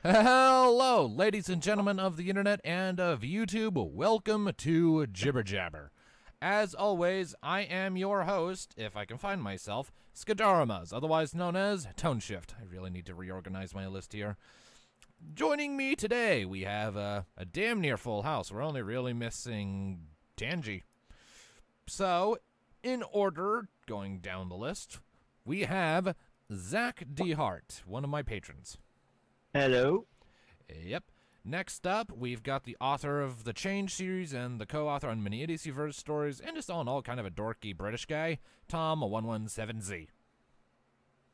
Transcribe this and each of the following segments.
Hello, ladies and gentlemen of the internet and of YouTube. Welcome to Jibber Jabber. As always, I am your host, if I can find myself, Skadaramas, otherwise known as Tone Shift. I really need to reorganize my list here. Joining me today, we have a damn near full house. We're only really missing Tanji. So, in order, going down the list, we have Zach D. Hart, one of my patrons. Hello. Yep. Next up, we've got the author of the Change series and the co-author on many idiocy-verse stories, and just all in all kind of a dorky British guy, Tom117Z.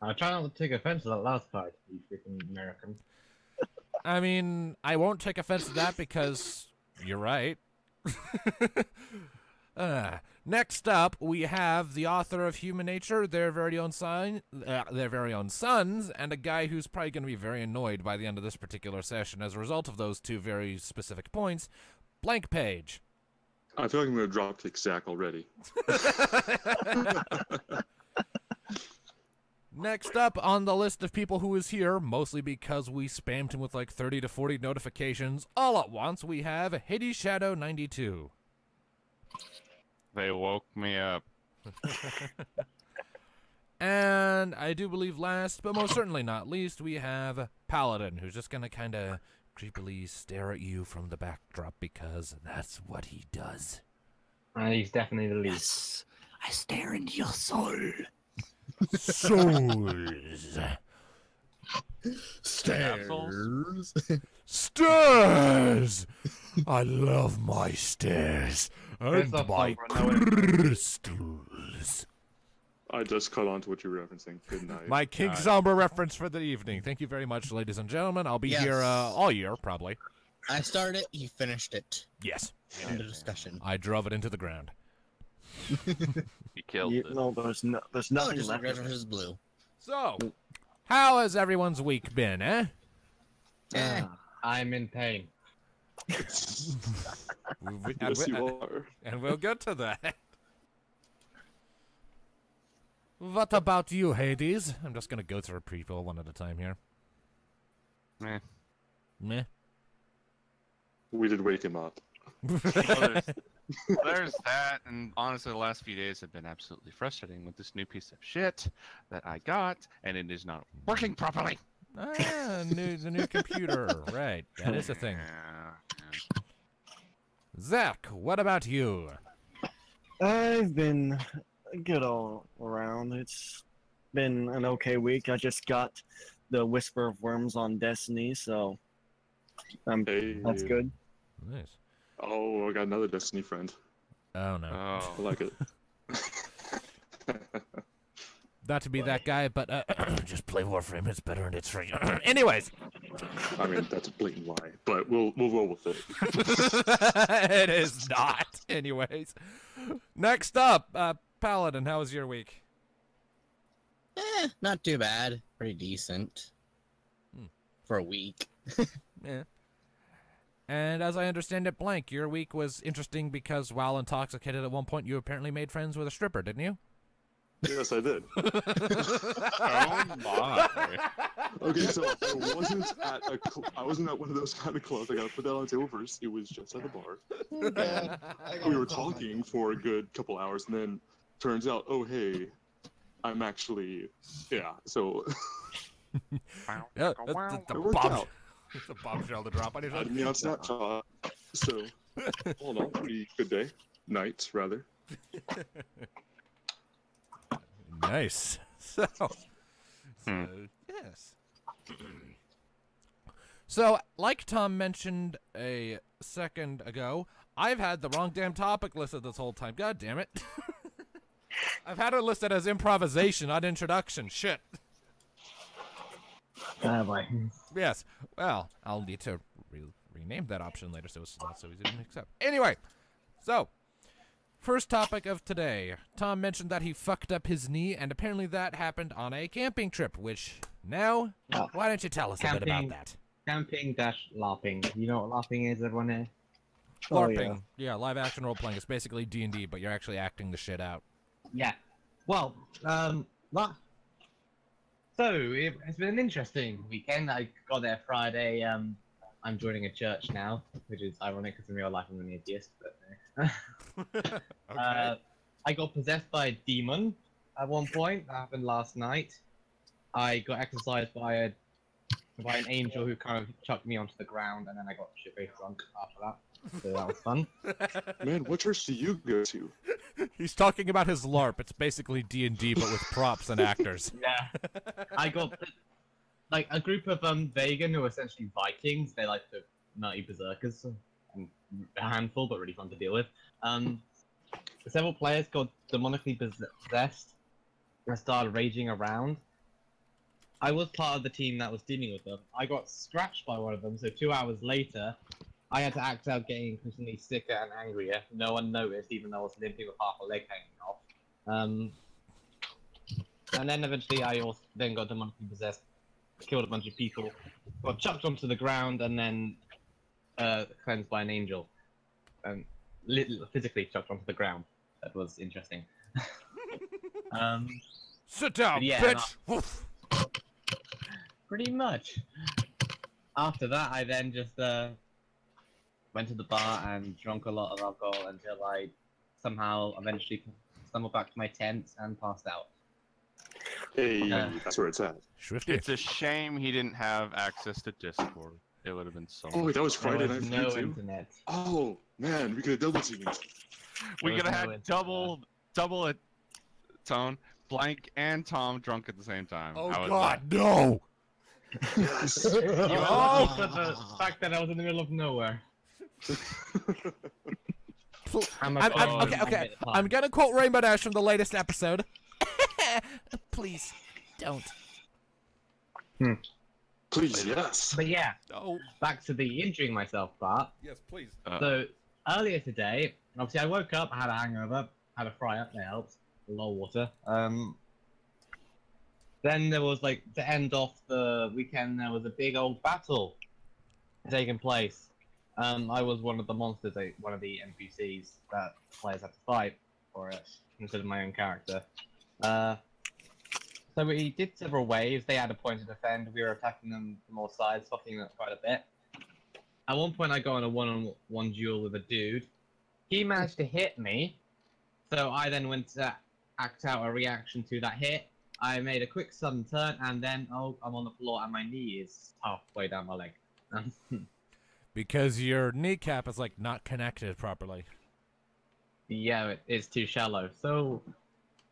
I try not to take offense to that last part, you freaking American. I mean, I won't take offense to that because you're right. Next up, we have the author of Human Nature, their very own sons, and a guy who's probably going to be very annoyed by the end of this particular session as a result of those two very specific points. Blank Page. I feel like I'm going to drop kick Zach already. Next up on the list of people who is here, mostly because we spammed him with like 30 to 40 notifications all at once, we have Hades Shadow 92. They woke me up. And I do believe last, but most certainly not least, we have Paladin, who's just going to kind of creepily stare at you from the backdrop because that's what he does. He's definitely the least. Yes, I stare into your soul. Souls. Stairs. Stairs! I love my stairs. And my crystals. I just caught on to what you were referencing. Good night. My King Somber reference for the evening. Thank you very much, ladies and gentlemen. I'll be here all year, probably. I started it, you finished it. Yes. End of discussion. I drove it into the ground. You killed it. No, there's nothing left. Red versus blue. So, how has everyone's week been, eh? I'm in pain. Yes, you are. And we'll get to that. What about you, Hades? I'm just going to go through people one at a time here. Meh. Meh. We did wake him up. There's that, and honestly, the last few days have been absolutely frustrating with this new piece of shit that I got, and it is not working properly. Ah, the new computer. Right, that is a thing. Yeah. Zach, what about you? I've been good all around. It's been an okay week. I just got the Whisper of Worms on Destiny, so Hey. that's good. Nice. Oh, I got another Destiny friend. Oh, no. I Oh, like it. Not to be that guy, but just play Warframe. It's better and it's free. Anyways. I mean, that's a blatant lie, but we'll roll with it. It is not. Anyways. Next up, Paladin, how was your week? Not too bad. Pretty decent. For a week. Yeah. And as I understand it, Blank, your week was interesting because while intoxicated at one point, you apparently made friends with a stripper, didn't you? Yes, I did. oh my. Okay, so I wasn't at one of those kind of clubs. I gotta put that on the table first. It was just at a bar. We were talking for a good couple hours, and then turns out, oh hey, I'm actually, yeah. So Yeah, it worked out. It's a bombshell to drop on your Added me on Snapchat. So all in all, pretty good day, night rather. Nice. So yes. So, like Tom mentioned a second ago, I've had the wrong damn topic listed this whole time. God damn it. I've had it listed as improvisation, not introduction. Shit. Boy. Yes. Well, I'll need to rename that option later so it's not so easy to mix up. Anyway, so first topic of today. Tom mentioned that he fucked up his knee, and apparently that happened on a camping trip, which now, why don't you tell us a bit about that? Camping-LARPing. You know what LARPing is, everyone here? LARPing. Yeah, live action role playing. It's basically D&D, but you're actually acting the shit out. Yeah. Well, So it's been an interesting weekend. I got there Friday. I'm joining a church now, which is ironic because in real life I'm an atheist. But Okay. I got possessed by a demon at one point. That happened last night. I got exorcised by an angel who kind of chucked me onto the ground, and then I got shit-faced drunk after that. So that was fun. Man, what church do you go to? He's talking about his LARP. It's basically D&D, but with props and actors. Yeah, I got like a group of vegan who are essentially Vikings. They like the nutty berserkers, and a handful, but really fun to deal with. Several players got demonically possessed and started raging around. I was part of the team that was dealing with them. I got scratched by one of them, so 2 hours later, I had to act out getting increasingly sicker and angrier. No one noticed, even though I was limping with half a leg hanging off. And then eventually I also then got demonically possessed, killed a bunch of people, got chucked onto the ground, and then cleansed by an angel. Physically chucked onto the ground. That was interesting. Sit down, yeah, bitch! Woof. Pretty much. After that, I then just went to the bar and drank a lot of alcohol until I somehow eventually stumbled back to my tent and passed out. Hey, that's where it's at. Swifty. It's a shame he didn't have access to Discord. It would have been so. Oh, wait, that was Friday There night was for you no too? internet. Oh, man, we could have double teamed. We There could was have no had internet. double it. Tone, Blank, and Tom drunk at the same time. Oh How was God, no! Yes. Oh, but the fact that I was in the middle of nowhere. Okay. I'm gonna quote Rainbow Dash from the latest episode. Please, don't. Please, yes. But yeah, No. back to the injuring myself part. Yes, please. So earlier today, obviously I woke up, I had a hangover, had a fry up, that helped. A lot of water. Then there was like to end off the weekend. There was a big old battle taking place. I was one of the monsters, one of the NPCs that players had to fight for it instead of my own character. So we did several waves. They had a point to defend. We were attacking them from all sides, fucking up quite a bit. At one point, I got in a one-on-one duel with a dude. He managed to hit me, so I then went to act out a reaction to that hit. I made a quick sudden turn, and then, oh, I'm on the floor, and my knee is halfway down my leg. Because your kneecap is like not connected properly. Yeah, it's too shallow. So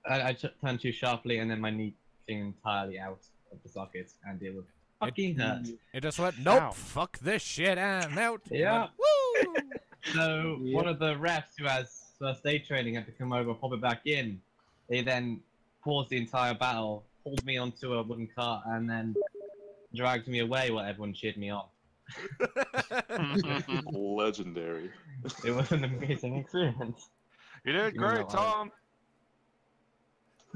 I turned too sharply, and then my knee came entirely out of the socket, and it was fucking hurt. It just went, nope, Ow. fuck this shit, I'm out. Yeah. Woo! So one of the refs who has first aid training had to come over, pop it back in. They then paused the entire battle, pulled me onto a wooden cart, and then dragged me away while everyone cheered me on. Legendary. It was an amazing experience. You did You know great, that Tom.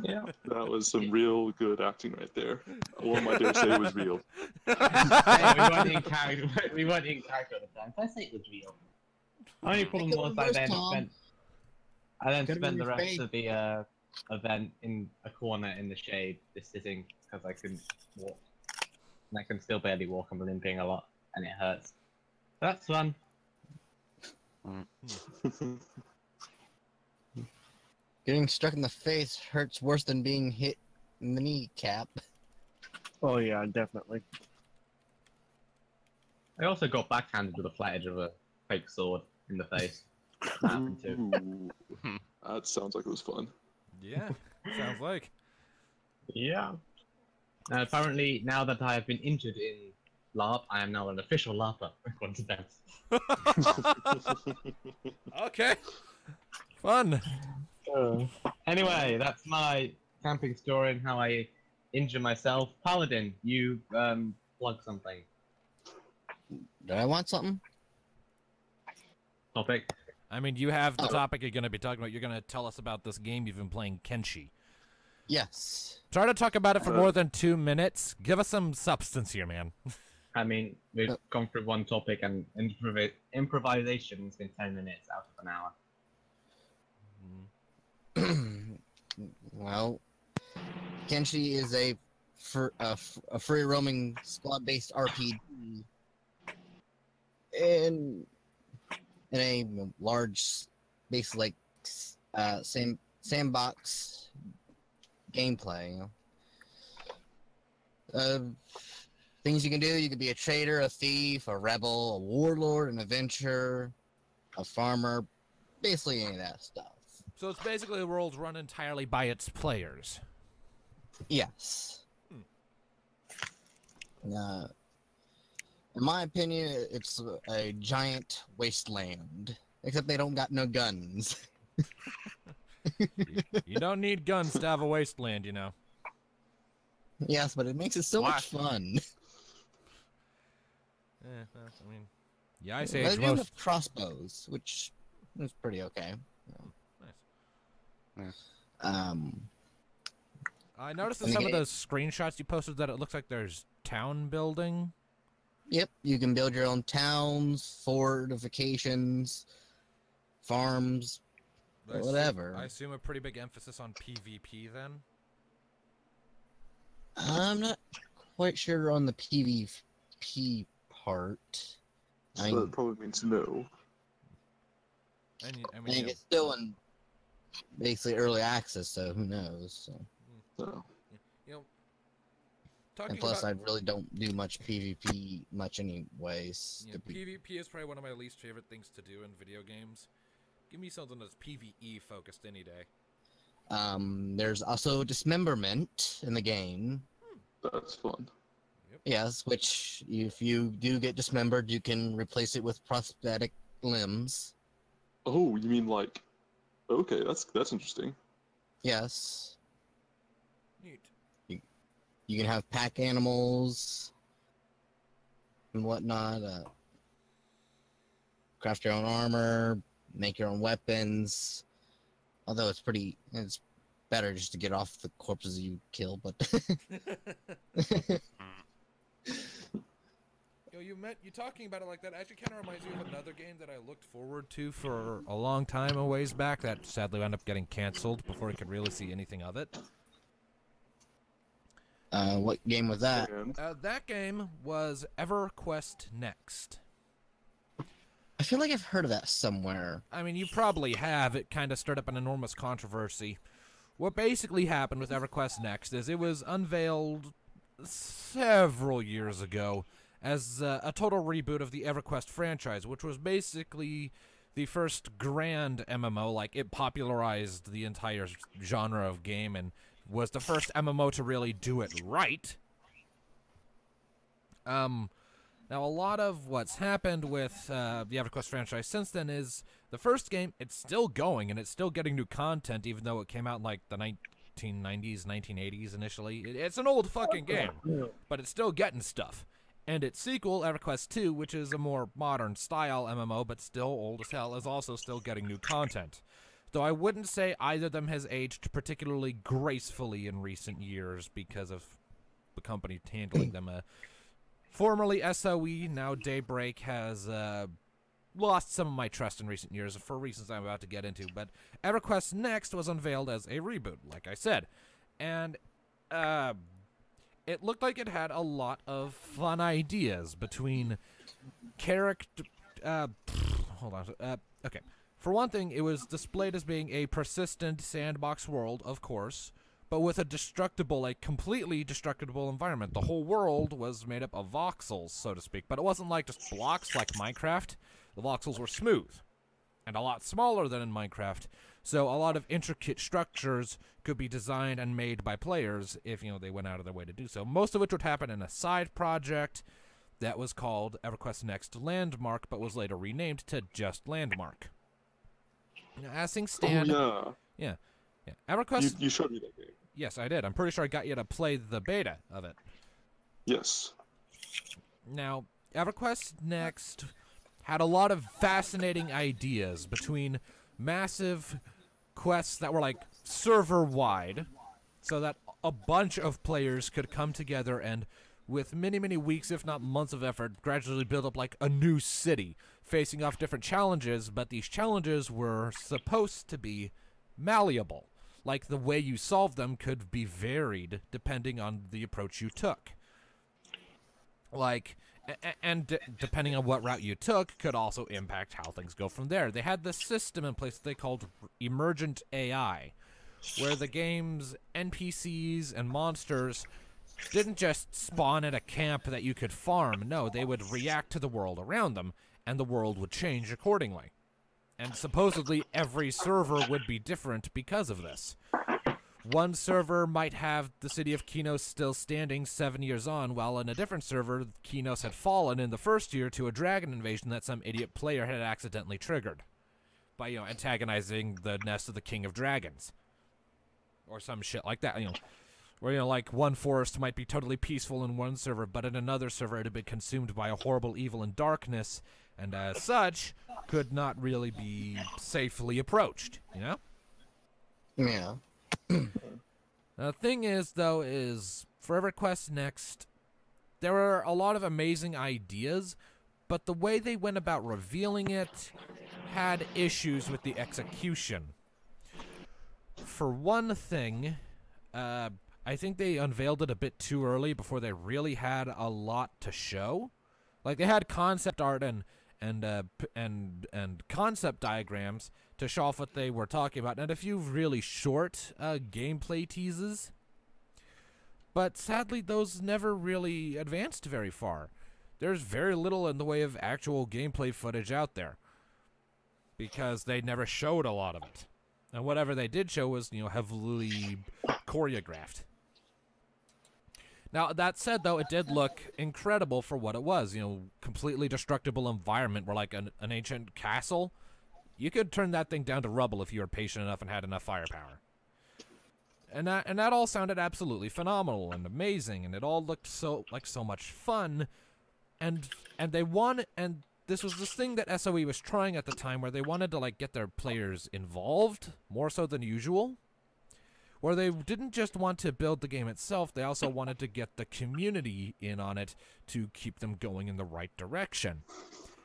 Yeah. That was some real good acting right there. One might dare say it was real. Hey, we weren't in character. We weren't in character at the time. So I say it was real. Only problem was I then spent the rest of the event in a corner in the shade, just sitting because I couldn't walk. And I can still barely walk. I'm limping a lot, and it hurts. That's fun. Getting struck in the face hurts worse than being hit in the kneecap. Oh yeah, definitely. I also got backhanded with a flat edge of a fake sword in the face. That happened too. Ooh. That sounds like it was fun. Yeah, sounds like. Yeah. Apparently, now that I have been injured in LARP, I am now an official LARPer, according to them. Okay. Fun. Anyway, that's my camping story and how I injure myself. Paladin, you plug something. Do I want something? Topic. I mean, you have the topic you're going to be talking about. You're going to tell us about this game you've been playing, Kenshi. Yes. Try to talk about it for more than 2 minutes. Give us some substance here, man. I mean, we've gone through one topic and improvisation's been 10 minutes out of an hour. Well, Kenshi is a a free roaming squad based RPG in a large, basically like sandbox gameplay. You know? Things you can do: you can be a trader, a thief, a rebel, a warlord, an adventurer, a farmer, basically any of that stuff. So it's basically the world's run entirely by its players. Yes. In my opinion, it's a giant wasteland, except they don't got no guns. You don't need guns to have a wasteland, you know. Yes, but it makes it so much fun. I mean, yeah, I say They do have crossbows, which is pretty okay. Nice. I noticed in some of those screenshots you posted that it looks like there's town building. Yep, you can build your own towns, fortifications, farms, whatever. I assume a pretty big emphasis on PvP then? I'm not quite sure on the PvP part. So that probably means no. I mean, it's still in basically early access, so who knows? So. You know, and plus, I really don't do much PvP much anyways. Yeah, PvP is probably one of my least favorite things to do in video games. Give me something that's PvE focused any day. There's also dismemberment in the game. That's fun. Yep. Yes, which if you do get dismembered, you can replace it with prosthetic limbs. Oh, you mean like? Okay, that's interesting. Yes. Neat. You can have pack animals and whatnot. Craft your own armor, make your own weapons. Although it's better just to get off the corpses you kill, but you talking about it like that actually kind of reminds me of another game that I looked forward to for a long time a ways back that sadly wound up getting canceled before I could really see anything of it. What game was that? That game was EverQuest Next. I feel like I've heard of that somewhere. I mean, you probably have. It kind of stirred up an enormous controversy. What basically happened with EverQuest Next is it was unveiled several years ago as a total reboot of the EverQuest franchise, which was basically the first grand MMO. Like, it popularized the entire genre of game and was the first MMO to really do it right. Now, a lot of what's happened with the EverQuest franchise since then is the first game, it's still going, and it's still getting new content, even though it came out in, like, the 1990s, 1980s initially. It's an old fucking game, but it's still getting stuff. And its sequel, EverQuest 2, which is a more modern-style MMO, but still old as hell, is also still getting new content. Though I wouldn't say either of them has aged particularly gracefully in recent years because of the company handling them. Formerly SOE, now Daybreak, has lost some of my trust in recent years for reasons I'm about to get into. But EverQuest Next was unveiled as a reboot, like I said. And it looked like it had a lot of fun ideas between character... hold on. Okay. For one thing, it was displayed as being a persistent sandbox world, of course, but with a destructible, a completely destructible environment. The whole world was made up of voxels, so to speak, but it wasn't like just blocks like Minecraft. The voxels were smooth and a lot smaller than in Minecraft, so a lot of intricate structures could be designed and made by players if, you know, they went out of their way to do so. Most of which would happen in a side project that was called EverQuest Next Landmark, but was later renamed to just Landmark. Now, as things stand... Oh, yeah. EverQuest... You showed me that game. Yes, I did. I'm pretty sure I got you to play the beta of it. Yes. Now, EverQuest Next had a lot of fascinating ideas between massive quests that were, like, server-wide, so that a bunch of players could come together and, with many, many weeks, if not months of effort, gradually build up, like, a new city, facing off different challenges, but these challenges were supposed to be malleable. like the way you solved them could be varied depending on the approach you took. Like, depending on what route you took could also impact how things go from there. They had this system in place that they called emergent AI, where the game's NPCs and monsters didn't just spawn at a camp that you could farm. No, they would react to the world around them, and the world would change accordingly. And supposedly every server would be different because of this. One server might have the city of Kinos still standing 7 years on, while in a different server, Kinos had fallen in the first year to a dragon invasion that some idiot player had accidentally triggered by, antagonizing the nest of the King of Dragons. Or some shit like that, Where, like, one forest might be totally peaceful in one server, but in another server it had been consumed by a horrible evil and darkness, and as such, could not really be safely approached, Yeah. The thing is, though, is for EverQuest Next, there are a lot of amazing ideas, but the way they went about revealing it had issues with the execution. For one thing, I think they unveiled it a bit too early before they really had a lot to show. Like, they had concept art and concept diagrams to show off what they were talking about, and a few really short gameplay teases. But sadly, those never really advanced very far. There's very little in the way of actual gameplay footage out there, because they never showed a lot of it. And whatever they did show was, heavily choreographed. Now, that said, though, it did look incredible for what it was. Completely destructible environment where, like, an ancient castle, you could turn that thing down to rubble if you were patient enough and had enough firepower. And that all sounded absolutely phenomenal and amazing, and it all looked so much fun. And this was this thing that SOE was trying at the time, where they wanted to, like, get their players involved more so than usual. Where they didn't just want to build the game itself, they also wanted to get the community in on it to keep them going in the right direction.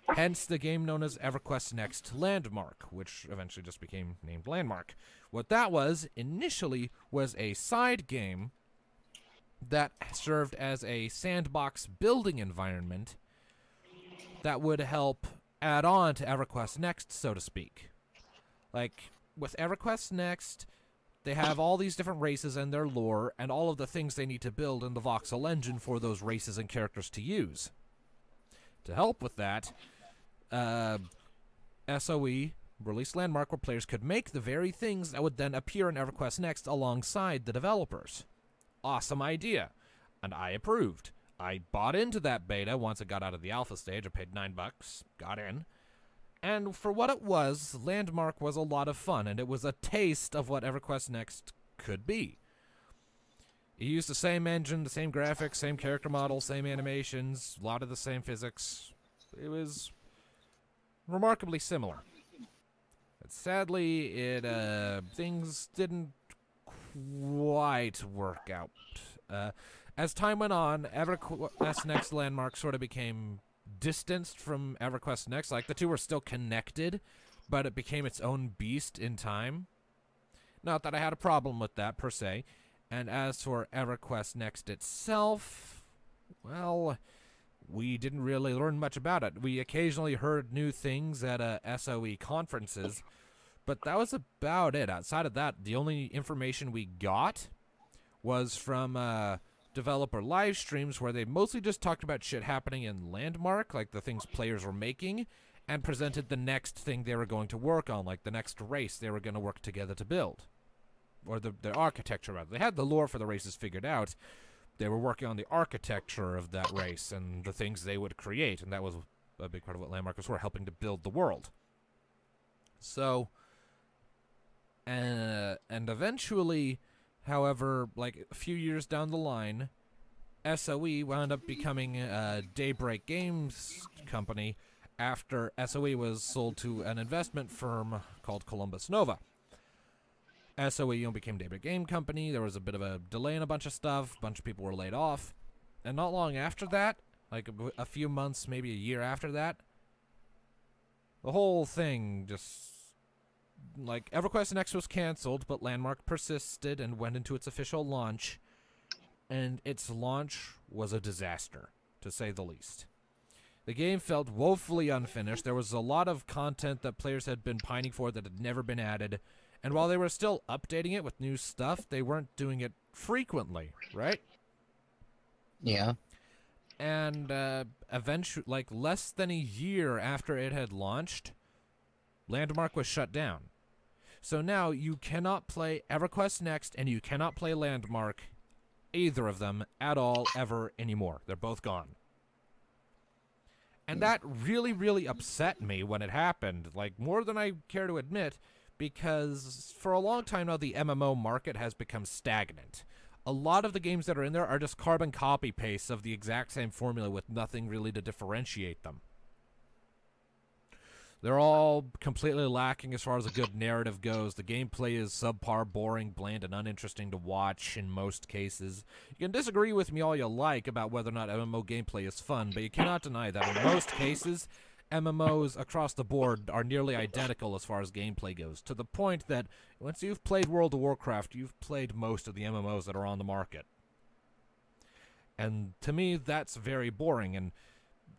Hence the game known as EverQuest Next Landmark, which eventually just became named Landmark. What that was, initially, was a side game that served as a sandbox building environment that would help add on to EverQuest Next, so to speak. Like, with EverQuest Next, they have all these different races and their lore, and all of the things they need to build in the voxel engine for those races and characters to use. To help with that, SOE released Landmark, where players could make the very things that would then appear in EverQuest Next alongside the developers. Awesome idea, and I approved. I bought into that beta once it got out of the alpha stage. I paid $9, got in. And for what it was, Landmark was a lot of fun, and it was a taste of what EverQuest Next could be. It used the same engine, the same graphics, same character model, same animations, a lot of the same physics. It was remarkably similar. But sadly, things didn't quite work out. As time went on, EverQuest Next Landmark sort of became distanced from EverQuest Next. Like, the two were still connected, but it became its own beast in time. Not that I had a problem with that, per se. And as for EverQuest Next itself, well, we didn't really learn much about it. We occasionally heard new things at SOE conferences, but that was about it. Outside of that, the only information we got was from developer live streams, where they mostly just talked about shit happening in Landmark, like the things players were making, and presented the next thing they were going to work on, like the next race they were going to work together to build. Or the architecture, rather. They had the lore for the races figured out. They were working on the architecture of that race and the things they would create, and that was a big part of what Landmark was for, helping to build the world. So, and eventually, however, like a few years down the line, SOE wound up becoming a Daybreak Games company after SOE was sold to an investment firm called Columbus Nova. SOE became Daybreak Game Company. There was a bit of a delay in a bunch of stuff. A bunch of people were laid off. And not long after that, like a few months, maybe a year after that, the whole thing just like, EverQuest Next was canceled, but Landmark persisted and went into its official launch, and its launch was a disaster, to say the least. The game felt woefully unfinished. There was a lot of content that players had been pining for that had never been added, and while they were still updating it with new stuff, they weren't doing it frequently, right? Yeah. And eventually, like, less than a year after it had launched, Landmark was shut down. So now you cannot play EverQuest Next and you cannot play Landmark, either of them, at all, ever anymore. They're both gone. And that really, really upset me when it happened, like, more than I care to admit, because for a long time now the MMO market has become stagnant. A lot of the games that are in there are just carbon copy pastes of the exact same formula with nothing really to differentiate them. They're all completely lacking as far as a good narrative goes. The gameplay is subpar, boring, bland, and uninteresting to watch in most cases. You can disagree with me all you like about whether or not MMO gameplay is fun, but you cannot deny that in most cases, MMOs across the board are nearly identical as far as gameplay goes, to the point that once you've played World of Warcraft, you've played most of the MMOs that are on the market. And to me, that's very boring, and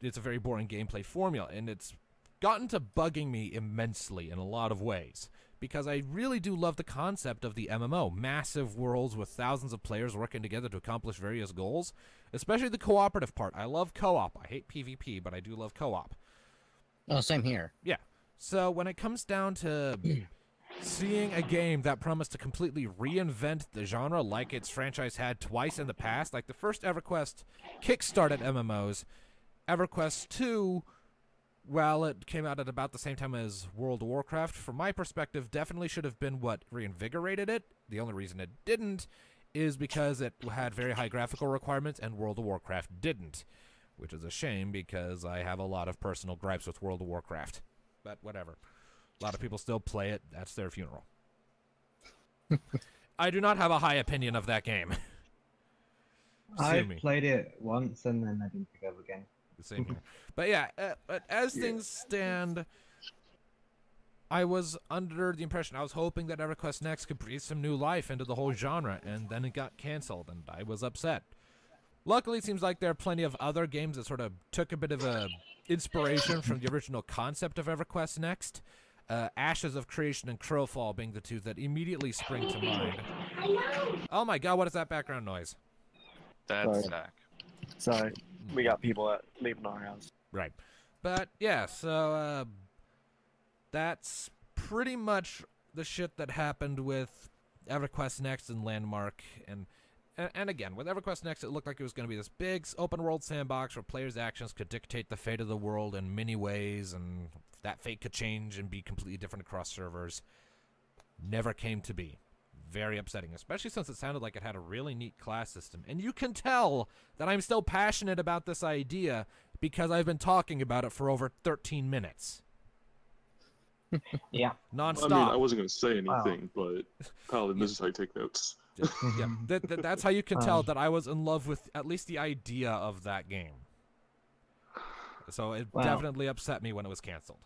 it's a very boring gameplay formula, and it's gotten to bugging me immensely in a lot of ways, because I really do love the concept of the MMO, massive worlds with thousands of players working together to accomplish various goals, especially the cooperative part. I love co-op. I hate PvP, but I do love co-op. Oh, same here. Yeah. So when it comes down to seeing a game that promised to completely reinvent the genre like its franchise had twice in the past, like the first EverQuest kickstarted MMOs, EverQuest 2, well, it came out at about the same time as World of Warcraft. From my perspective, definitely should have been what reinvigorated it. The only reason it didn't is because it had very high graphical requirements and World of Warcraft didn't, which is a shame because I have a lot of personal gripes with World of Warcraft. But whatever. A lot of people still play it. That's their funeral. I do not have a high opinion of that game. I played it once and then I didn't pick up again. The same here. But yeah, but as things stand, I was under the impression, I was hoping that EverQuest Next could breathe some new life into the whole genre, and then it got canceled, and I was upset. Luckily, it seems like there are plenty of other games that sort of took a bit of a inspiration from the original concept of EverQuest Next. Ashes of Creation and Crowfall being the two that immediately spring to mind. Oh my god, what is that background noise? That's Zach. Sorry, we got people leaving our house. Right. But, yeah, so, that's pretty much the shit that happened with EverQuest Next and Landmark. And again, with EverQuest Next, it looked like it was going to be this big open-world sandbox where players' actions could dictate the fate of the world in many ways, and that fate could change and be completely different across servers. Never came to be. Very upsetting, especially since it sounded like it had a really neat class system. And you can tell that I'm still passionate about this idea because I've been talking about it for over 13 minutes. Yeah. Non-stop. I mean, I wasn't going to say anything, but Paladin, this is how you take notes. Yeah, that's how you can tell that I was in love with at least the idea of that game. So it definitely upset me when it was canceled.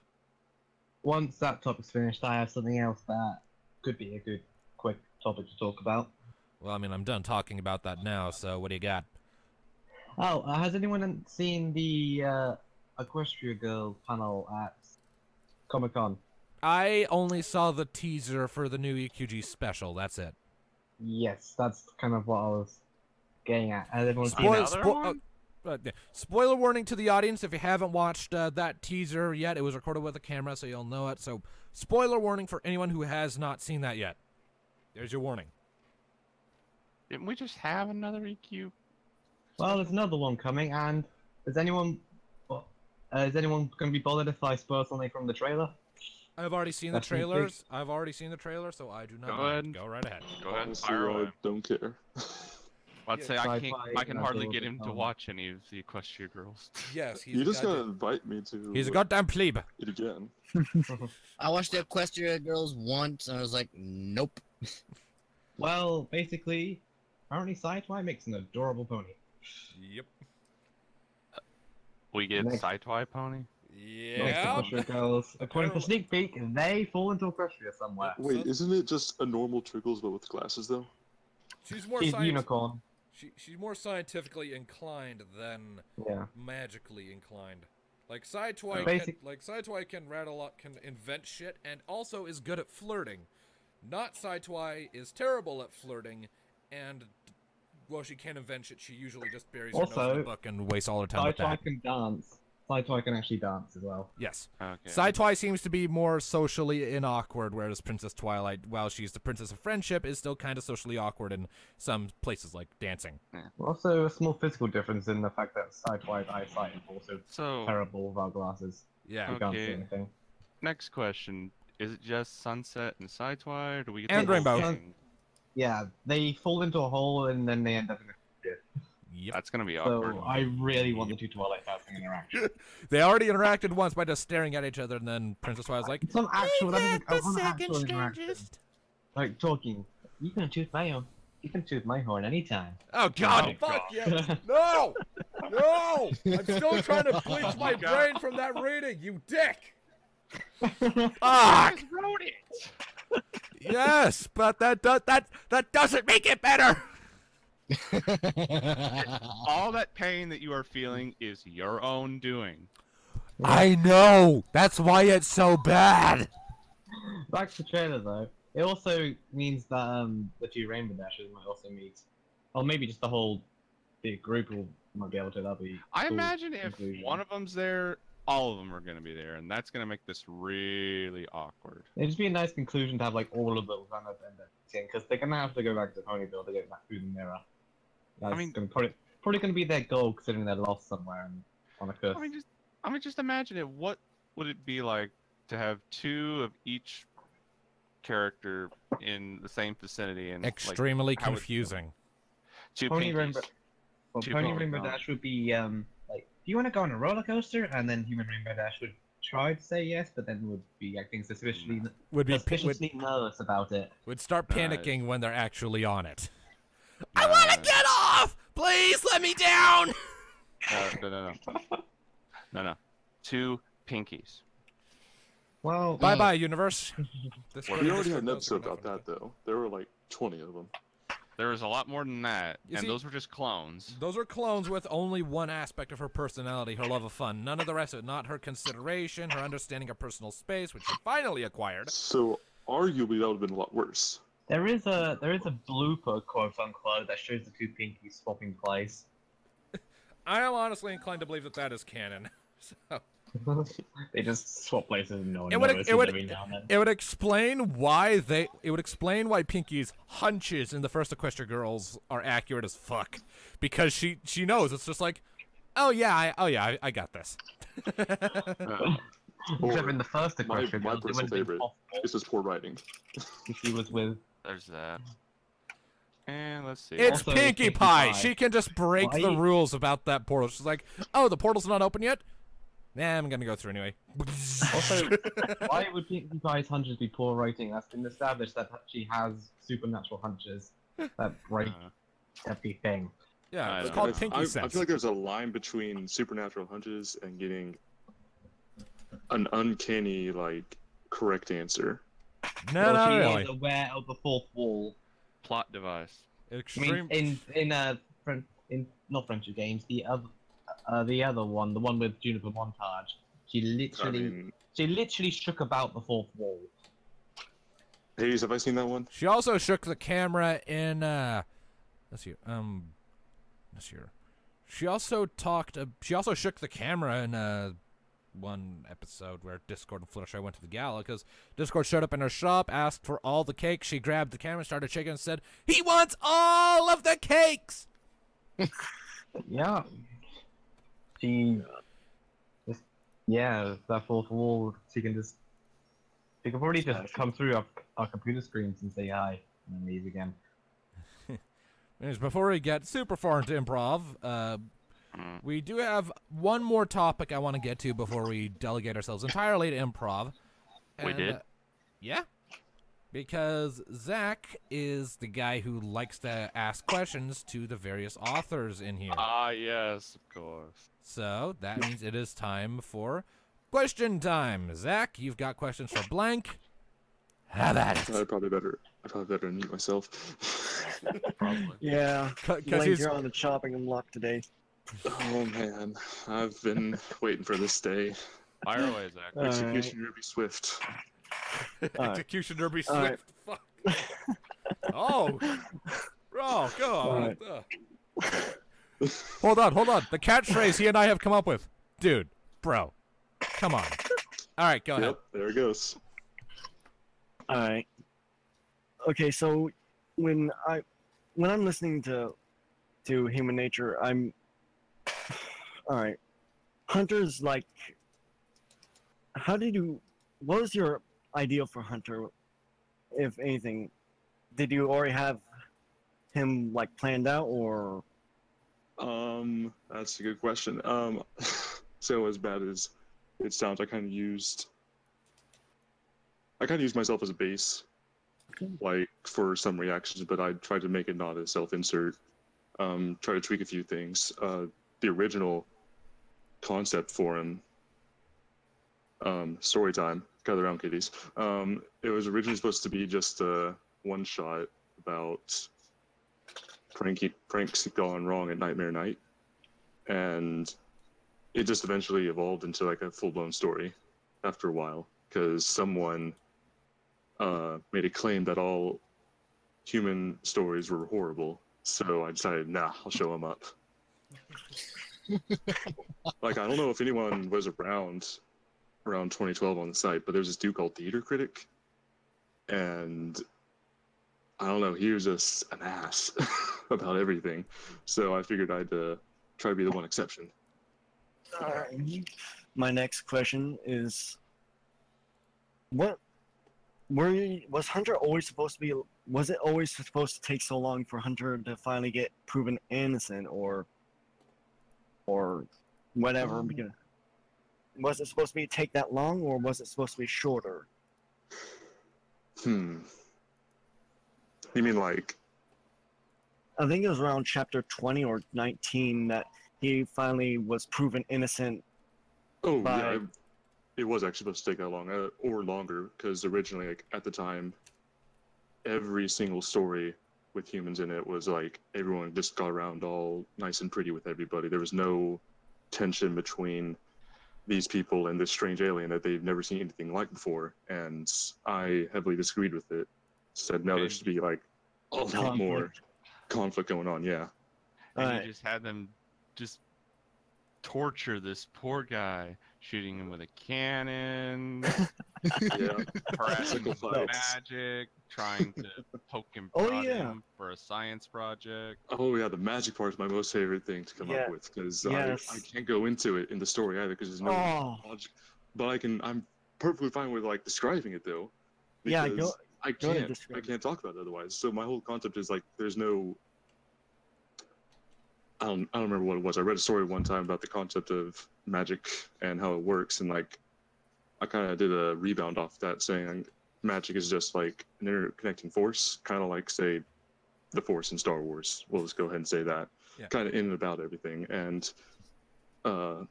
Once that topic's finished, I have something else that could be a good, quick topic to talk about. Well, I mean, I'm done talking about that now, so what do you got? Oh, has anyone seen the Equestria Girl panel at Comic-Con? I only saw the teaser for the new EQG special, that's it. Yes, that's kind of what I was getting at. Has everyone seen it? Spoiler warning to the audience if you haven't watched that teaser yet. It was recorded with a camera, so you'll know it. So, spoiler warning for anyone who has not seen that yet. There's your warning. Didn't we just have another EQ? Well, there's another one coming, and is anyone going to be bothered if I spoil something from the trailer? I've already seen the trailers. I've already seen the trailer, so I do not mind. Go right ahead. Go ahead. Honestly, I don't care. I'd say I can hardly get him to watch any of the Equestria Girls. Yes, You just gotta invite me to he's a goddamn plebe. it again. I watched the Equestria Girls once, and I was like, nope. Well, basically, apparently Sci-Fi makes an adorable pony. Yep. We get Sci-Fi Pony? Yeah. Equestria girls. According to Sneak Peek, they fall into Equestria somewhere. Wait, isn't it just a normal Triggles but with glasses though? She's more She's unicorn. She's more scientifically inclined than Yeah. magically inclined. Like Sidetwite can rattle up, can invent shit, and also is good at flirting. Not Sidetwite is terrible at flirting, and well, she can invent shit. She usually just buries her nose in the book and wastes all her time with that. Sidetwite can dance. Sidetwite can actually dance as well. Yes. Okay. Sidetwite seems to be more socially inawkward, whereas Princess Twilight, while she's the princess of friendship, is still kind of socially awkward in some places like dancing. Also, a small physical difference in the fact that Sidetwite's eyesight is also So, terrible without glasses. Yeah. You can't see Okay. anything. next question. Is it just Sunset and Sidetwide, or do we get And the whole Rainbow. thing? Yeah, they fall into a hole and then they end up in a pit. Yep. That's gonna be awkward. So I really want the two Twilight having an interaction. They already interacted once by just staring at each other, and then Princess Twilight's like, Some actual, "Ain't that I the want second actual interaction. strangest?" Like talking. You can toot my horn. You can toot my horn anytime. Oh God! Oh, fuck God. yes! No! No! I'm still trying to bleach my God. brain from that reading. You dick! Fuck! wrote it. Yes, but that doesn't make it better. All that pain that you are feeling is your own doing. I know. That's why it's so bad. Back to the trailer though. It also means that the two Rainbow Dashers might also meet, or maybe just the whole big group might be able to. That'd be. I cool imagine if conclusion. one of them's there, all of them are gonna be there, and that's gonna make this really awkward. It'd just be a nice conclusion to have like all of them kind of end up seeing, because they're gonna have to go back to Ponyville to get back through the mirror. That's probably gonna be their goal, considering they're lost somewhere and on a curse. I mean, just imagine it. What would it be like to have two of each character in the same vicinity and Extremely how would- confusing. two Pony pinkies? Rainbow. Well, Two Pony Pony- Rainbow Dash would be like, do you want to go on a roller coaster? And then Human Rainbow Dash would try to say yes, but then would be acting suspiciously nervous about it. Would start Nice. panicking when they're actually on it. Nice. I want to get off. Please let me down. No. Two pinkies. Well, Bye bye, universe. We already had an episode about that though. There were like 20 of them. There was a lot more than that, You and see- those were just clones. Those are clones with only one aspect of her personality, her love of fun. None of the rest of it. Not her consideration, her understanding of personal space, which she finally acquired. So arguably that would have been a lot worse. there is a blooper, quote unquote, that shows the two pinkies swapping place. I am honestly inclined to believe that that is canon. So, They just swap places and no one It would- notices it would- every now and then. it would explain why Pinky's hunches in the first Equestria Girls are accurate as fuck, because she knows. It's just like, I got this. Except in the first My Equestria Girls, it personal would have been favorite possible is just poor writing. if she was with. There's that. And let's see. It's Also, Pinkie Pinkie Pie. Pie. She can just break the Why? rules about that portal. She's like, oh, the portal's not open yet? Nah, I'm gonna go through anyway. Also, why would Pinkie Pie's hunches be poor writing? That's been established that she has supernatural hunches that break everything. Yeah, I it's know. called I Pinky Sense. feel like there's a line between supernatural hunches and getting an uncanny, like, correct answer. No, Well, not she really. is aware of the fourth wall. Plot device. I Extreme. mean, in not Friendship Games, the other one, the one with Juniper Montage, she literally shook about the fourth wall. Hayes, have I seen that one? She also shook the camera in let's see. She also shook the camera in one episode where Discord and Fluttershy went to the gala, because Discord showed up in her shop, asked for all the cake. She grabbed the camera, started shaking, and said, "He wants all of the cakes." Yeah. She just, that fourth wall, she can probably just come through our computer screens and say hi, and then leave again. Anyways, before we get super far into improv, we do have one more topic I want to get to before we delegate ourselves entirely to improv. We did? Yeah. Because Zach is the guy who likes to ask questions to the various authors in here. Ah, yes, of course. So that means it is time for Question time. Zach, you've got questions for Blank. Have at it. I probably better mute myself. Probably. Yeah, Because Blank, he's you're on the chopping block today. Oh man, I've been waiting for this day. Fire away, Zach. All right. Execution Ruby Swift. Executioner be All right. Swift. Fuck. Oh. Bro, go on. Hold on. The catchphrase he and I have come up with. Dude, bro. Come on. All right, go ahead. Yep, there it goes. All right. Okay, so when I'm listening to Human Nature, I'm all right. Hunter's like, what was your ideal for Hunter, if anything? Did you already have him like planned out, or? That's a good question. So as bad as it sounds, I kind of used myself as a base, like for some reactions, but I tried to make it not a self-insert. Try to tweak a few things. The original concept for him, story time, gather around kitties. It was originally supposed to be just a one shot about pranks gone wrong at Nightmare Night, and it just eventually evolved into like a full-blown story after a while, because someone made a claim that all human stories were horrible. So I decided, nah, I'll show him up. Like, I don't know if anyone was around 2012 on the site, but there's this dude called Theater Critic, and I don't know, he was just an ass about everything. So I figured I'd try to be the one exception. My next question is, was Hunter always supposed to be? Was it always supposed to take so long for Hunter to finally get proven innocent, or whatever? Because was it supposed to be take that long, or was it supposed to be shorter? You mean like? I think it was around chapter 20 or 19 that he finally was proven innocent. Oh by... yeah, it was actually supposed to take that long, or longer, because originally, like at the time, every single story with humans in it was like everyone just got around all nice and pretty with everybody. There was no tension between these people and this strange alien that they've never seen anything like before, and I heavily disagreed with it. Said no, there should be like a lot more conflict going on. Yeah. And you just had them just torture this poor guy, shooting him with a cannon, Yeah. harassing him with magic, trying to poke and prod him for a science project. Oh yeah, the magic part is my most favorite thing to come up with, because I can't go into it in the story either, because there's no logic. But I'm perfectly fine with like describing it though. Because I can't talk about it otherwise. So my whole concept is like there's no. I don't remember what it was. I read a story one time about the concept of magic and how it works, and like I kind of did a rebound off that, saying magic is just like an interconnecting force, kind of like say the Force in Star Wars. We'll just go ahead and say that, kind of in and about everything. And when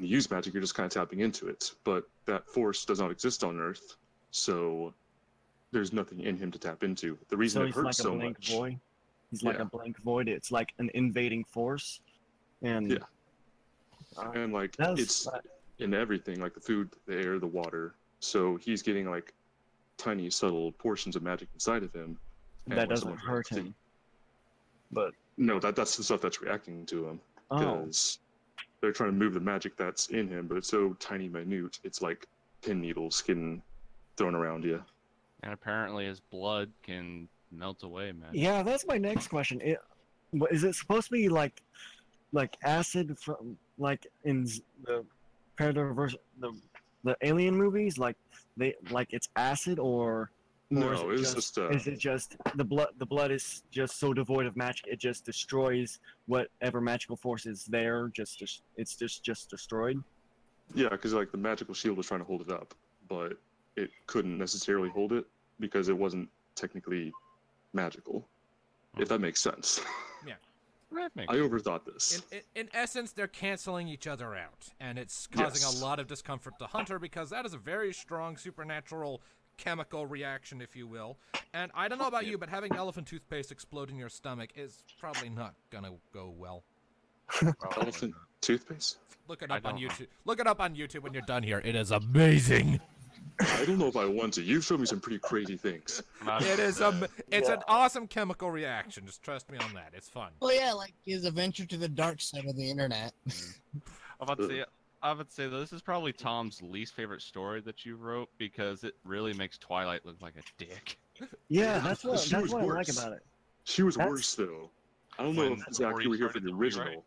you use magic, you're just kind of tapping into it, but that force does not exist on Earth, so there's nothing in him to tap into. The reason it hurts so much. Void. He's like a blank void. It's like an invading force, and and like it's in everything, like the food, the air, the water. So he's getting like tiny, subtle portions of magic inside of him. That doesn't hurt him. But no, that's the stuff that's reacting to him, because they're trying to move the magic that's in him, but it's so tiny, minute. It's like pin needles getting thrown around you. And apparently his blood can melt away, man. Yeah, that's my next question. Is it supposed to be like acid from like in the Predator versus the Alien movies? Like it's acid, or no? Is it just the blood? The blood is just so devoid of magic, it just destroys whatever magical force is there. It's just destroyed. Yeah, because like the magical shield was trying to hold it up, but it couldn't necessarily hold it because it wasn't technically magical, if that makes sense. That makes I overthought this. In essence, they're canceling each other out, and it's causing Yes. a lot of discomfort to Hunter because that is a very strong supernatural chemical reaction, if you will. And I don't know about you, but having elephant toothpaste explode in your stomach is probably not gonna go well. Elephant toothpaste? Look it I up on don't know. YouTube. Look it up on YouTube when you're done here. It is amazing. I don't know if I want to. You've shown me some pretty crazy things. It is it's an awesome chemical reaction. Just trust me on that. It's fun. Well, yeah, like his adventure to the dark side of the internet. I would say though, this is probably Tom's least favorite story that you wrote because it really makes Twilight look like a dick. Yeah, that's what She was I like worse. about it. She was That's- worse, though. I don't know When- if Zach, before you you were here for started the to rewrite? original.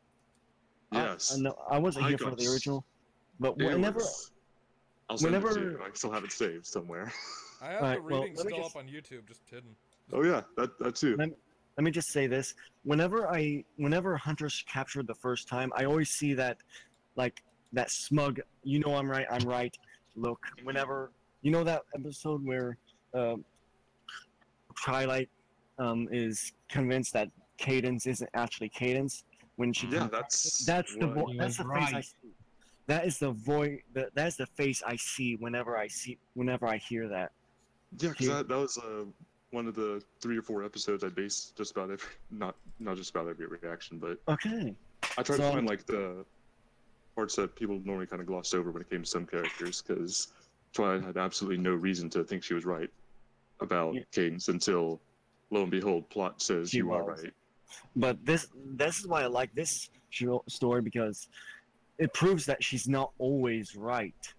Yes. No, I wasn't here for the original. But It whenever was- I'll send it to whenever- you. I still have it saved somewhere. I have Alright, the well, reading let me still just- up on YouTube, just hidden. Oh yeah, that too. Let me just say this: whenever Hunter's captured the first time, I always see that, like that smug. You know, I'm right. Look, whenever you know that episode where Twilight is convinced that Cadence isn't actually Cadence when she Yeah, that's that's the what- that's the face I see. That is the that's the face I see whenever I hear that. Yeah, because that was one of the 3 or 4 episodes I based just about every not just about every reaction, but Okay. I tried So- to find like the parts that people normally kind of glossed over when it came to some characters, because Twilight had absolutely no reason to think she was right about Yeah. Cadence until, lo and behold, plot says She you are was. right. But this is why I like this story, because it proves that she's not always right.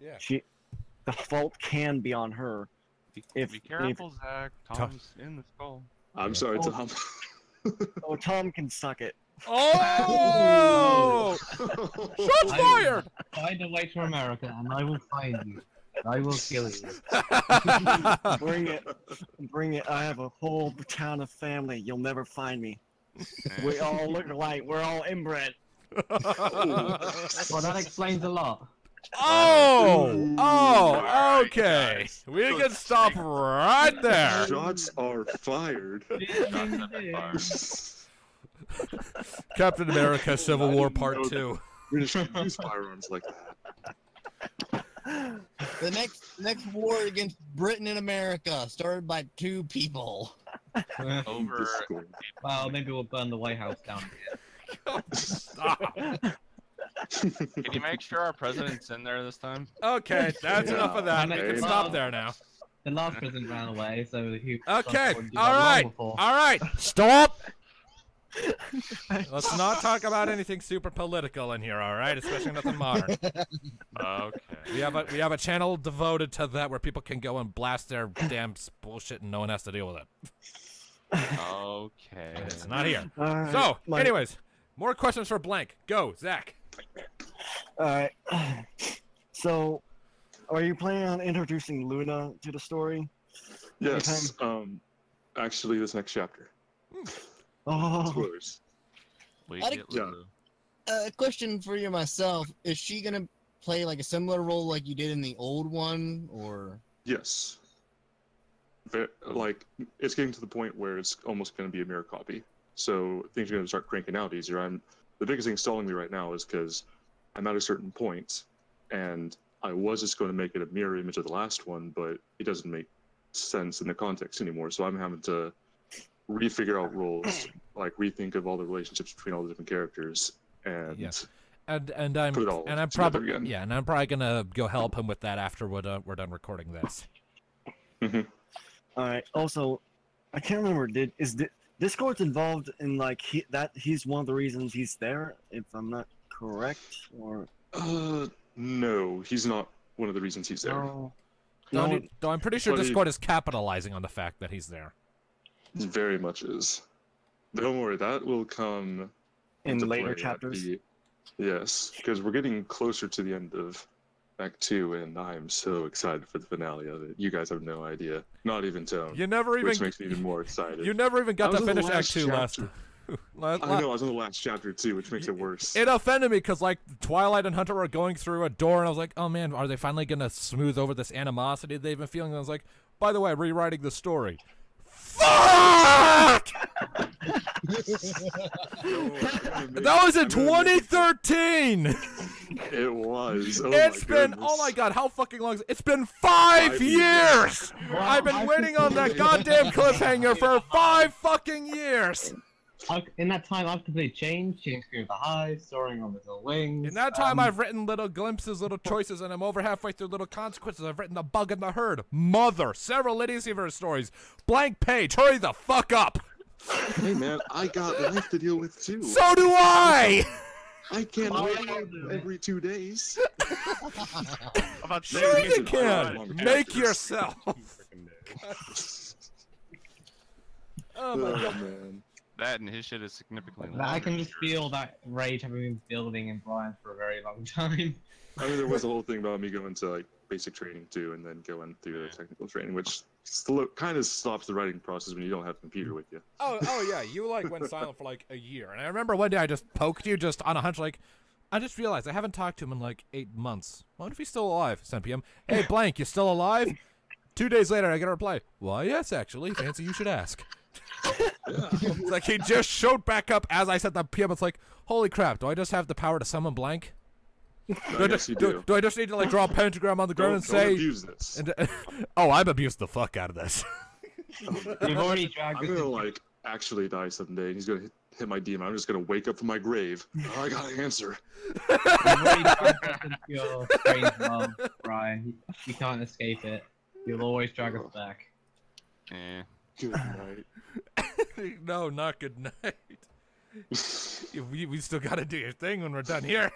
Yeah. The fault can be on her. Be careful, Zach. Tom's in the skull. I'm sorry, Oh. Tom. Oh, Tom can suck it. Oh! Shots fired! Find a way to America, and I will find you. I will kill you. Bring it. I have a whole town of family. You'll never find me. We all look alike. We're all inbred. Well, that explains a lot. Oh, okay. guys. We can stop right there. Shots are fired. Captain America: Civil War Part 2. We're just trying to use firearms like that. The next war against Britain and America, started by 2 people. Over. Discord. Well, maybe we'll burn the White House down again. Stop. Can you make sure our president's in there this time? Okay, that's Yeah. enough of that. We can Amen. stop there now. The last president ran away, so he. Okay, do that all long right, before. all right. Stop. Let's not talk about anything super political in here, all right? Especially nothing modern. Okay. We have a channel devoted to that where people can go and blast their damn bullshit and no one has to deal with it. Okay. It's not here. Alright, So, my- anyways, more questions for Blank. Go, Zach. Alright. So, are you planning on introducing Luna to the story? Yes. Actually, this next chapter. Oh, Spoilers. We I get think- Lulu. Question for you myself: is she gonna play like a similar role like you did in the old one, or? Yes. Like, it's getting to the point where it's almost going to be a mirror copy. So things are going to start cranking out easier. The biggest thing stalling me right now is because I'm at a certain point, and I was just going to make it a mirror image of the last one, but it doesn't make sense in the context anymore. So I'm having to refigure out roles, like rethink of all the relationships between all the different characters, and Yeah. And I'm Put it all and I'm together probably again. yeah, and I'm probably gonna go help him with that after we're done recording this. alright. Also, I can't remember. Discord's involved in like he's one of the reasons he's there, if I'm not correct, or no, he's not one of the reasons he's there. no? Though I'm pretty sure But he- Discord is capitalizing on the fact that he's there. It very much is. Don't worry, that will come In into later play at chapters. Yes, because we're getting closer to the end of Act 2, and I'm so excited for the finale of it. You guys have no idea. Not even Tone. You never Which even makes me even more excited. you never even got I to was in the finish Act last 2 last. chapter. la- I know, I was in the last chapter too, which makes it worse. It offended me because like Twilight and Hunter were going through a door, and I was like, "Oh man, are they finally gonna smooth over this animosity they've been feeling?" And I was like, "By the way, rewriting the story." Fuck! That was in 2013. It was. Oh It's my been, goodness. oh my god, how fucking long is it? It's been 5 years! I've been waiting on that goddamn cliffhanger for 5 fucking years! In that time, I've completely changed Scream of the Hive, soaring on little wings. In that time, I've written little glimpses, little choices, and I'm over halfway through little consequences. I've written The Bug in the Herd, Mother, several Idiosyverse stories, Blank Page, hurry the fuck up! Hey man, I got life to deal with too. So do I! I can't wait every 2 days. Sure you can! Make yourself! Oh my god. Man. That and his shit is significantly I longer. can just feel that rage having been building in Brian for a very long time. I mean, there was a whole thing about me going to like basic training too, and then going through the technical training, which kind of stops the writing process when you don't have a computer with you. Oh yeah, you like went silent for like a year. And I remember one day I just poked you just on a hunch, like, I just realized I haven't talked to him in like 8 months. What if he's still alive? Sent PM. Hey, blank, you still alive? 2 days later, I get a reply. Why, yes, actually. Fancy you should ask. It's like he just showed back up as I said that PM. It's like, holy crap, do I just have the power to summon blank? I guess you do. Do I just need to like draw a pentagram on the ground and Don't say... abuse this. Oh, I've abused the fuck out of this. You've already dragged I'm this gonna like actually die someday, and he's gonna hit my demon. I'm just gonna wake up from my grave. Oh, I got an answer. You've already dragged us into your strange love, Brian. You can't escape it. You'll always drag us back. Eh. Good night. No, not good night. We still gotta do your thing when we're done here.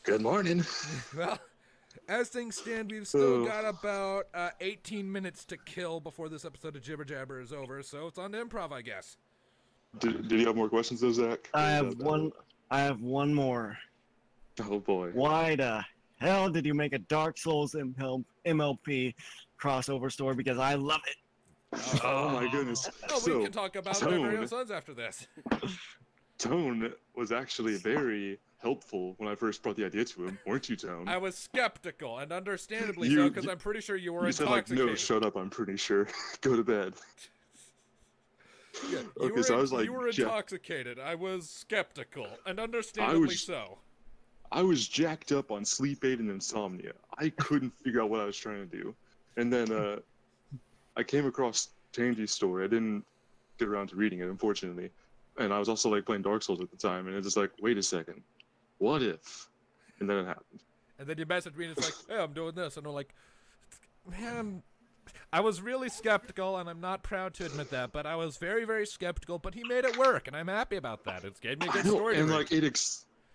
Good morning. Well, as things stand, we've still got about 18 minutes to kill before this episode of Jibber Jabber is over, so it's on to improv, I guess. Did you have more questions though, Zach? I have one more. Oh boy. Why the hell did you make a Dark Souls MLP crossover story? Because I love it. Oh my goodness. Oh, So, we can talk about my very own sons after this. Tone was actually very helpful when I first brought the idea to him, weren't you, Tone? I was skeptical, and understandably You- so, because I'm pretty sure you were You said like, intoxicated. no, shut up, I'm pretty sure. Go to bed. Yeah, Okay, so I was like, you were ja- intoxicated. I was skeptical, and understandably so. I was jacked up on sleep aid and insomnia. I couldn't figure out what I was trying to do. And then I came across Tangy's story. I didn't get around to reading it, unfortunately. And I was also like playing Dark Souls at the time, and it's just like, wait a second, what if? And then it happened. And then you message me, and it's like, hey, I'm doing this. And I'm like, man, I was really skeptical, and I'm not proud to admit that, but I was very, very skeptical, but he made it work, and I'm happy about that. It's gave me a good story to and read. like I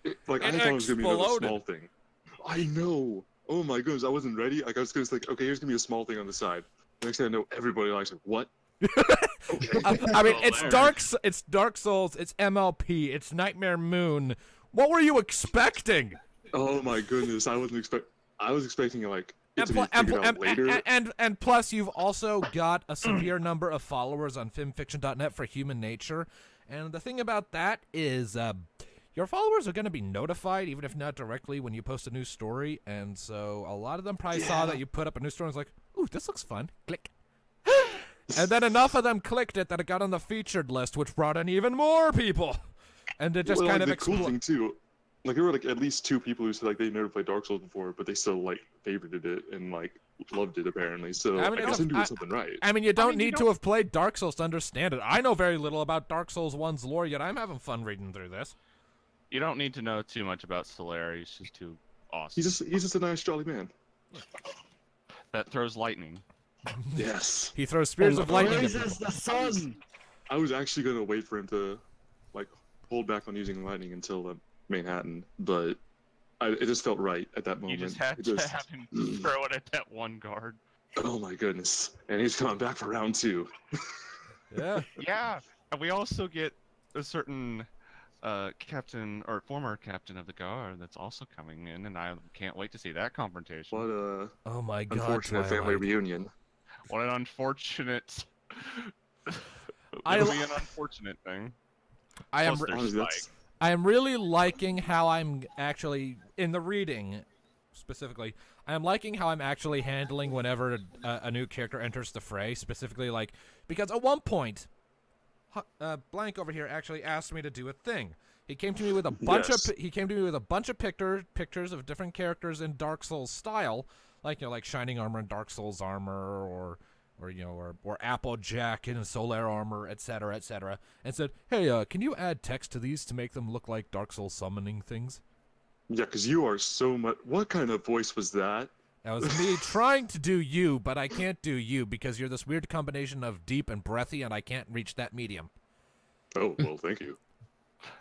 It thought it was gonna be another exploded. small thing. I know. Oh my goodness, I wasn't ready. Like I was just like, okay, here's gonna be a small thing on the side. Next thing I know, everybody likes it. What? Okay. I mean, it's Dark Souls, it's MLP, it's Nightmare Moon. What were you expecting? Oh my goodness, I was expecting like it to be pl- figured out later. and plus, you've also got a severe number of followers on filmfiction.net for Human Nature. And the thing about that is your followers are going to be notified, even if not directly, when you post a new story. And so a lot of them probably saw that you put up a new story and was like, ooh, this looks fun. Click. And then enough of them clicked it that it got on the featured list, which brought in even more people. And it just Well, kind like, of the cool exploded. thing too, like there were like at least 2 people who said like they'd never played Dark Souls before, but they still like favorited it and like loved it apparently. So I mean, I guess I'm doing something right. I mean, you don't need to have played Dark Souls to understand it. I know very little about Dark Souls 1's lore, yet I'm having fun reading through this. You don't need to know too much about Solaire. He's just too awesome. He's just a nice jolly man. That throws lightning. Yes. He throws spears of lightning. at Raises the sun. I was actually gonna wait for him to like hold back on using lightning until Manhattan, but it just felt right at that You moment. just had It to just- have him throw it at that one guard. Oh my goodness! And he's coming back for round 2. Yeah. Yeah, and we also get a certain captain or former captain of the guard that's also coming in, and I can't wait to see that confrontation. What a Oh my god. unfortunate family Twilight. reunion. What an unfortunate. I It'll li- be an unfortunate thing. I am. Plus there's Honestly, that's- Spike. I am really liking how I'm actually in the reading, specifically. I am liking how I'm actually handling whenever a new character enters the fray. Specifically, like because at one point, Blank over here actually asked me to do a thing. He came to me with a bunch of pictures of different characters in Dark Souls style, like like Shining Armor and Dark Souls armor, or Applejack in Solar armor, etc., etc., and said, "Hey, can you add text to these to make them look like Dark Souls summoning things?" Yeah, because you are so much. What kind of voice was that? That was me trying to do you, but I can't do you because you're this weird combination of deep and breathy, and I can't reach that medium. Oh well, thank you.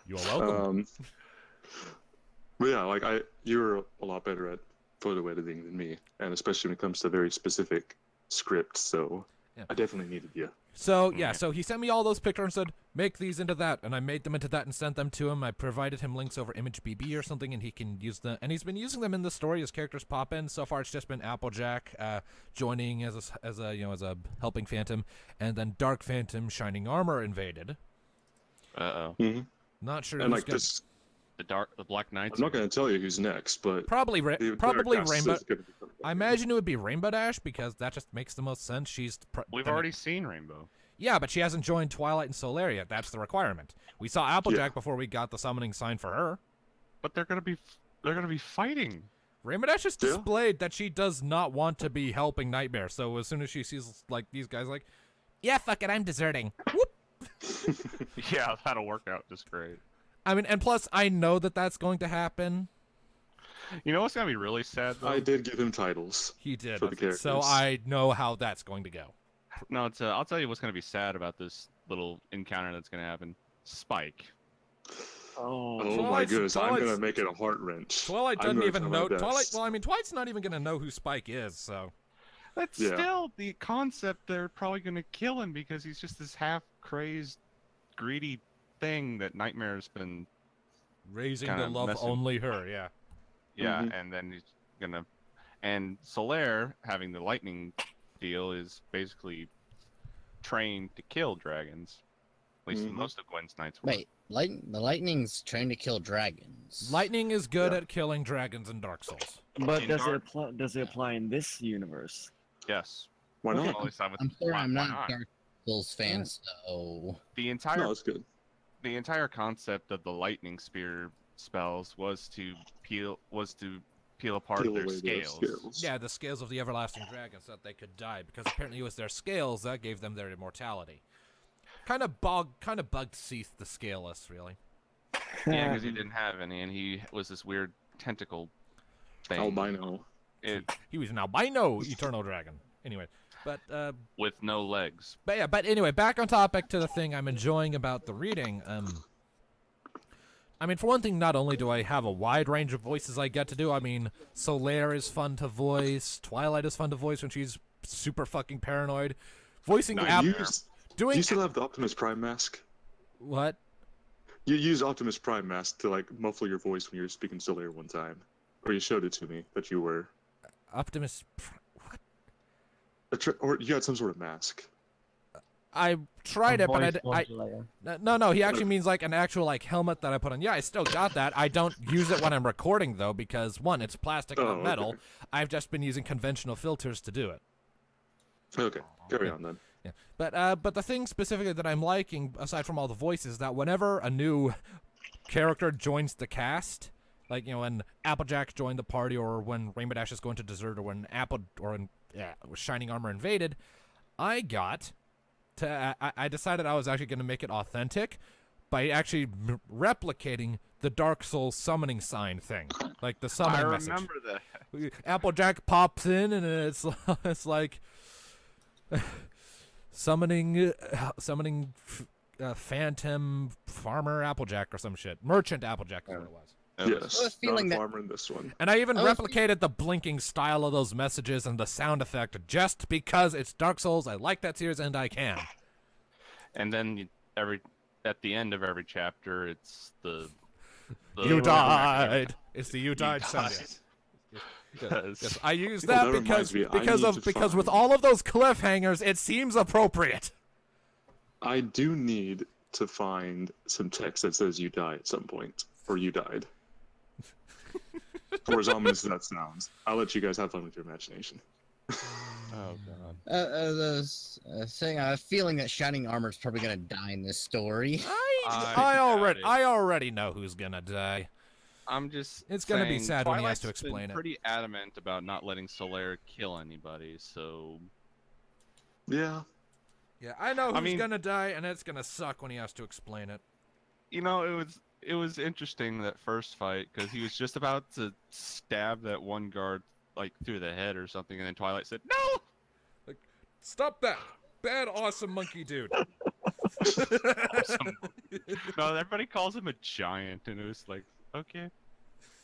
You're welcome. But yeah, you're a lot better at photo editing than me, and especially when it comes to very specific scripts. So Yeah. I definitely needed you. So yeah, so he sent me all those pictures and said, make these into that, and I made them into that and sent them to him. I provided him links over ImageBB or something, and he can use them. And he's been using them in the story as characters pop in. So far, it's just been Applejack joining as a helping Phantom, and then Dark Phantom Shining Armor invaded. Mm-hmm. Not sure. And who's gonna... the Black Knights. I'm not going to tell you who's next, but Probably cast Rainbow. is gonna be something. I imagine it would be Rainbow Dash because that just makes the most sense. We've already seen Rainbow. Yeah, but she hasn't joined Twilight and Solar yet. That's the requirement. We saw Applejack before we got the summoning sign for her. But they're gonna be fighting. Rainbow Dash has displayed that she does not want to be helping Nightmare. So as soon as she sees these guys, yeah, fuck it, I'm deserting. Whoop. Yeah, that'll work out just great. I mean, and plus, I know that that's going to happen. You know what's gonna be really sad though? I did give him titles. He did, for the characters. so I know how that's going to go. No, it's I'll tell you what's gonna be sad about this little encounter that's gonna happen. Spike. Oh my Twilight's- goodness, I'm Twilight's- gonna make it a heart wrench. Twilight I'm doesn't gonna even try my know. best. Twilight. Well, I mean, Twilight's not even going to know who Spike is. So That's Yeah. still the concept. They're probably gonna kill him because he's just this half crazed, greedy thing that Nightmare's been. raising Kinda to love messing- only her. Yeah. Yeah, Mhm. and then he's gonna. And Solaire having the lightning deal is basically trained to kill dragons. At least Mhm. most of Gwen's knights were. Wait, the lightning's trained to kill dragons. Lightning is good Yeah. at killing dragons in Dark Souls. But In does it apply in this universe? Yes. Why Okay. not? Well, at least I would- I'm sorry, why- I'm why not a Dark Souls fan, so The entire No, it's good. the entire concept of the lightning spear spells was to peel apart Peel their away their scales. Yeah, the scales of the everlasting dragons so that they could die because apparently it was their scales that gave them their immortality. Kind of bugged Seath the Scaleless, really. Yeah, because he didn't have any, and he was this weird tentacle thing. Albino. He was an albino eternal dragon. Anyway, but With no legs. but anyway, back on topic to the thing I'm enjoying about the reading. I mean, for one thing, not only do I have a wide range of voices I get to do, I mean, Solaire is fun to voice, Twilight is fun to voice when she's super fucking paranoid. Voicing Now, do doing you still have the Optimus Prime mask? what? You use Optimus Prime mask to muffle your voice when you were speaking Solaire one time, or you showed it to me that you were, Optimus. or you had some sort of mask. I tried it, but Voice modulator. no. He actually means like an actual helmet that I put on. Yeah, I still got that. I don't use it when I'm recording though because one, it's plastic, not metal. Okay. I've just been using conventional filters to do it. Okay, carry on then. Yeah, but the thing specifically that I'm liking, aside from all the voices, that whenever a new character joins the cast, like when Applejack joined the party, or when Rainbow Dash is going to desert, or when Shining Armor invaded, I decided I was actually going to make it authentic by actually replicating the Dark Souls summoning sign thing, like the summoning I message. remember that. Applejack pops in, and it's like summoning Phantom Farmer Applejack or some shit. Merchant Applejack is what it was. I have a Yes, feeling not that- a farmer in this one. And I even I was replicated the blinking style of those messages and the sound effect just because it's Dark Souls. I like that series, and I can. And then at the end of every chapter, it's the You died. It's the you died sound. died. Yes, I use Well, that that because reminds me, I need to because with find- all of those cliffhangers, it seems appropriate. I do need to find some text that says you die at some point, or you died. For as ominous as that sounds, I'll let you guys have fun with your imagination. Oh Oh god. Saying I have a feeling that Shining Armor's probably gonna die in this story. I already know who's gonna die. I'm just. It's gonna be saying sad when he has to Twilight's explain been it. Pretty adamant about not letting Solaire kill anybody, so. Yeah. Yeah, I know who's gonna die, and it's gonna suck when he has to explain it. You know, it was interesting that first fight because he was just about to stab that one guard like through the head or something, and then Twilight said, "No! Like, stop that! Bad, awesome monkey dude." Awesome. No, everybody calls him a giant, and it was like, okay,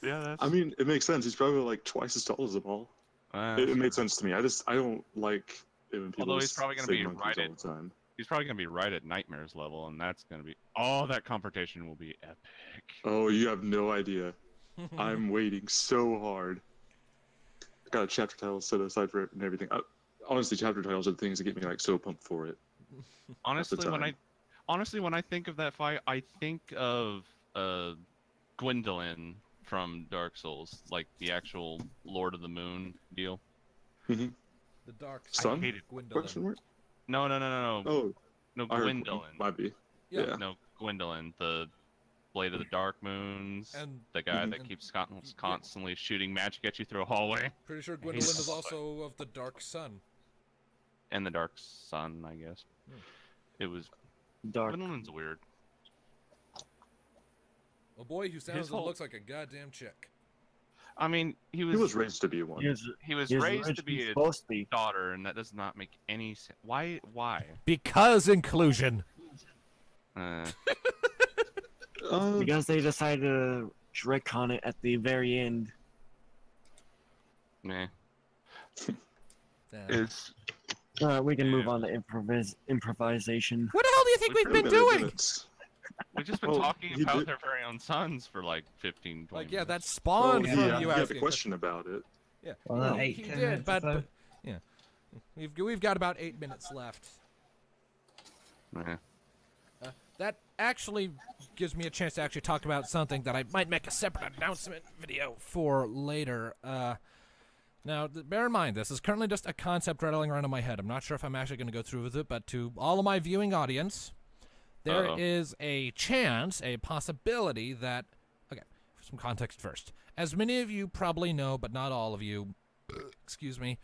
yeah, that's. I mean, it makes sense. He's probably like twice as tall as them all. It made sense to me. I don't like it when people. Although he's probably gonna say be monkeys right all at. the time. He's probably gonna be right at Nightmare's level, and that's gonna be. Oh, that confrontation will be epic. Oh, you have no idea. I'm waiting so hard. I got a chapter title set aside for it and everything. Honestly, chapter titles are the things that get me like so pumped for it. Honestly, when I think of that fight, I think of Gwendolyn from Dark Souls, like the actual Lord of the Moon deal. Mm-hmm. The Dark Sun? I hate it. Gwendolyn. No. Oh, No, I heard Gwendolyn. might be. Yeah. Yeah. No, Gwendolyn, the Blade of the Dark Moons, And the guy Mhm. that keeps constantly shooting magic at you through a hallway, pretty sure Gwendolyn is also of the Dark Sun. and the Dark Sun, I guess. It was Dark. Gwendolyn's weird. A boy who sounds and whole- looks like a goddamn chick. I mean, he He was was raised to be one. he was He was raised to be a supposed to be. daughter, and that does not make any sense. Why? Because inclusion. Because they decided to retcon it at the very end. Meh. Damn. It's We can move on to improvisation. What the hell do you think We we've been Pretty doing? minutes. we've just been Well, talking he about did- their very own sons for like 15, 20 Like, yeah, that minutes. spawned Oh, from yeah, you you have a asking. question about it. Yeah, Well, no, 8, he 10 did, minutes or but so. yeah, we've got about 8 minutes left. Meh. That actually gives me a chance to actually talk about something that I might make a separate announcement video for later. Now, bear in mind, this is currently just a concept rattling around in my head. I'm not sure if I'm actually going to go through with it, but to all of my viewing audience, there is a chance, a possibility that... Okay, for some context first. As many of you probably know, but not all of you, excuse me,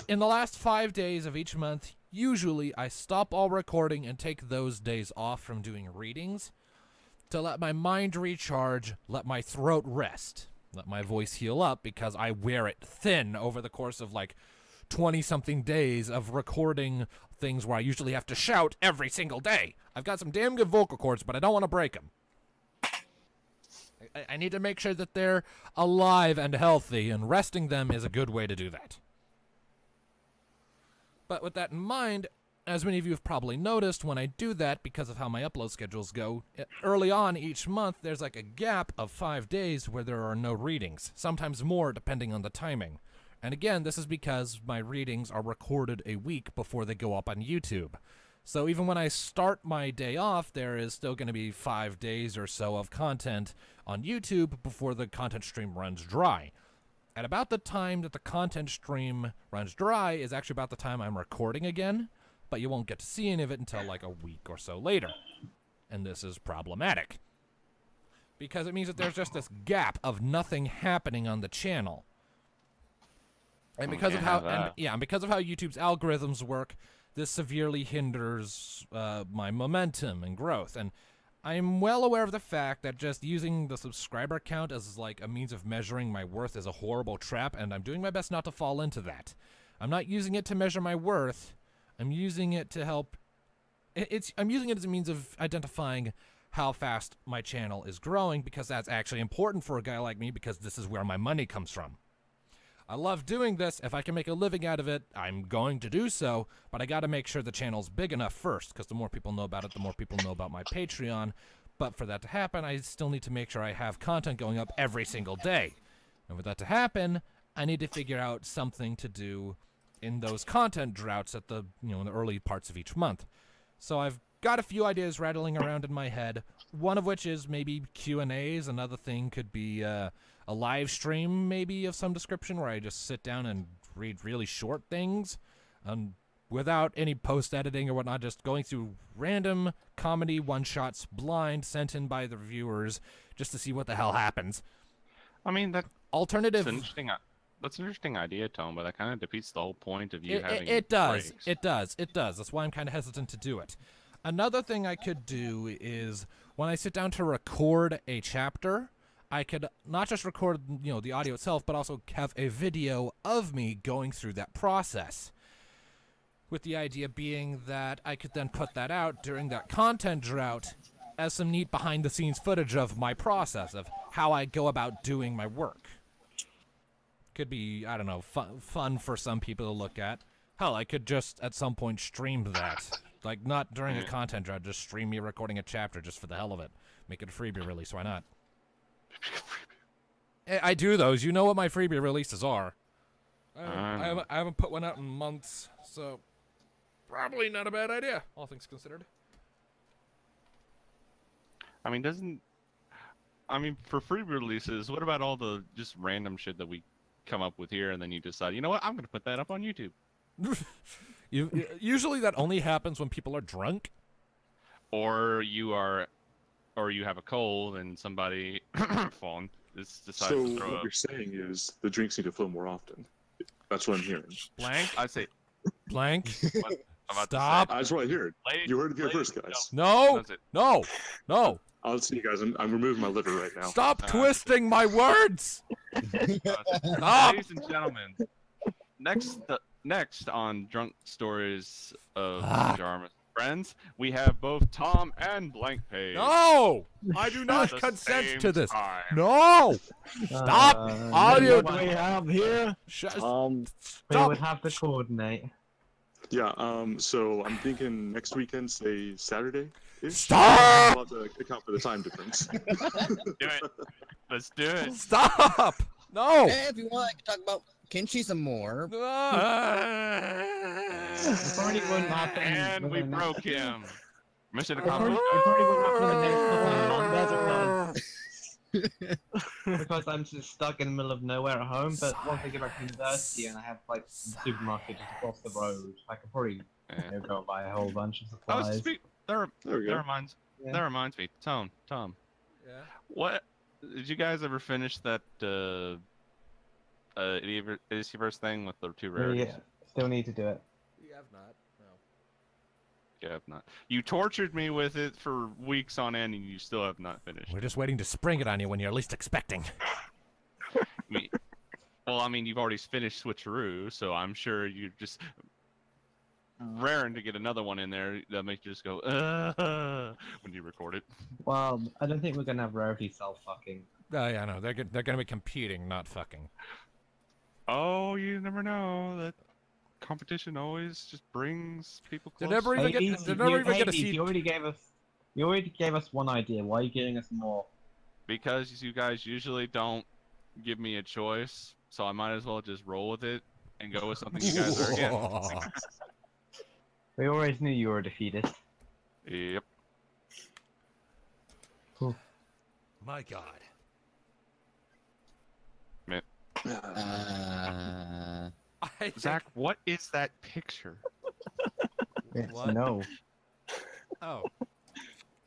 in the last 5 days of each month, usually I stop all recording and take those days off from doing readings to let my mind recharge, let my throat rest, let my voice heal up, because I wear it thin over the course of like 20-something days of recording things where I usually have to shout every single day. I've got some damn good vocal cords, but I don't want to break them. I need to make sure that they're alive and healthy, and resting them is a good way to do that. But with that in mind, as many of you have probably noticed, when I do that, because of how my upload schedules go, early on each month, there's like a gap of 5 days where there are no readings, sometimes more depending on the timing. And again, this is because my readings are recorded a week before they go up on YouTube. So even when I start my day off, there is still going to be 5 days or so of content on YouTube before the content stream runs dry. At about the time that the content stream runs dry is actually about the time I'm recording again, but you won't get to see any of it until like a week or so later. And this is problematic, because it means that there's just this gap of nothing happening on the channel. And because of how and because of how YouTube's algorithms work, this severely hinders my momentum and growth. And I'm well aware of the fact that just using the subscriber count as like a means of measuring my worth is a horrible trap, and I'm doing my best not to fall into that. I'm not using it to measure my worth. I'm using it to help. I'm using it as a means of identifying how fast my channel is growing, because that's actually important for a guy like me, because this is where my money comes from. I love doing this. If I can make a living out of it, I'm going to do so, but I got to make sure the channel's big enough first, because the more people know about it, the more people know about my Patreon. But for that to happen, I still need to make sure I have content going up every single day. And for that to happen, I need to figure out something to do in those content droughts at the, in the early parts of each month. So I've got a few ideas rattling around in my head, one of which is maybe Q&As. Another thing could be a live stream, maybe, of some description, where I just sit down and read really short things, without any post-editing or whatnot, just going through random comedy one-shots blind sent in by the reviewers just to see what the hell happens. I mean, that's Alternative. an interesting idea, Tom, but that kind of defeats the whole point of you having It does. breaks. It does. It does. That's why I'm kind of hesitant to do it. Another thing I could do is when I sit down to record a chapter, I could not just record, the audio itself, but also have a video of me going through that process. With the idea being that I could then put that out during that content drought as some neat behind-the-scenes footage of my process, of how I go about doing my work. Could be, I don't know, fun for some people to look at. Hell, I could just at some point stream that. Like, not during a content drought, just stream me recording a chapter just for the hell of it. Make it a freebie release, why not? I do those. You know what my freebie releases are. I haven't put one out in months, so probably not a bad idea, all things considered. I mean, for free releases, what about all the just random shit that we come up with here, and then you decide, you know what, I'm going to put that up on YouTube. Usually that only happens when people are drunk. Or you have a cold and somebody phone decides So to throw what up. you're saying is the drinks need to flow more often. That's what I'm hearing. Blank. I'd say Blank. what I'm about to Stop. That's what I heard. Ladies- You heard it here ladies first, guys. No. That's it. No. No. I'll see you guys. I'm removing my liver right now. Stop twisting my words. Stop. Ladies and gentlemen, next on Drunk Stories of Jarmus Friends, we have both Tom and Blank Page. No. I do not At the consent same to this. time. No. Stop. Audio. What do we have here? Sh- We Stop. would have to coordinate. Yeah. So I'm thinking next weekend, say Saturday. Stop. I'll have to account for the time difference. Do it. Let's do it. Stop. No. Hey, if you want, I can talk about Kenshi some more. It probably wouldn't happen. And we within the broke him. Mission It probably accomplished. wouldn't happen in the next couple of months because I'm just stuck in the middle of nowhere at home. But once I get back to university and I have like some supermarket just across the road, I could probably go and buy a whole bunch of Oh, supplies. There we go. that reminds me. Tom. Yeah. What did you guys ever finish that Idioverse thing with the two rarities? Yeah, still need to do it. You have not. No. You have not. You tortured me with it for weeks on end, and you still have not finished. We're just waiting to spring it on you when you're least expecting. Well, I mean, you've already finished Switcheroo, so I'm sure you're just raring to get another one in there that makes you just go, when you record it. Well, I don't think we're gonna have rarity self-fucking. Yeah, no, they're gonna be competing, not fucking. Oh, you never know. That competition always just brings people They're close. never even Hey, get. They're never even gonna see. You already gave us one idea. Why are you giving us more? Because you guys usually don't give me a choice, so I might as well just roll with it and go with something you guys are against. We always knew you were a defeatist. Yep. My God. Zach, what is that picture? Yes, What? no. Oh.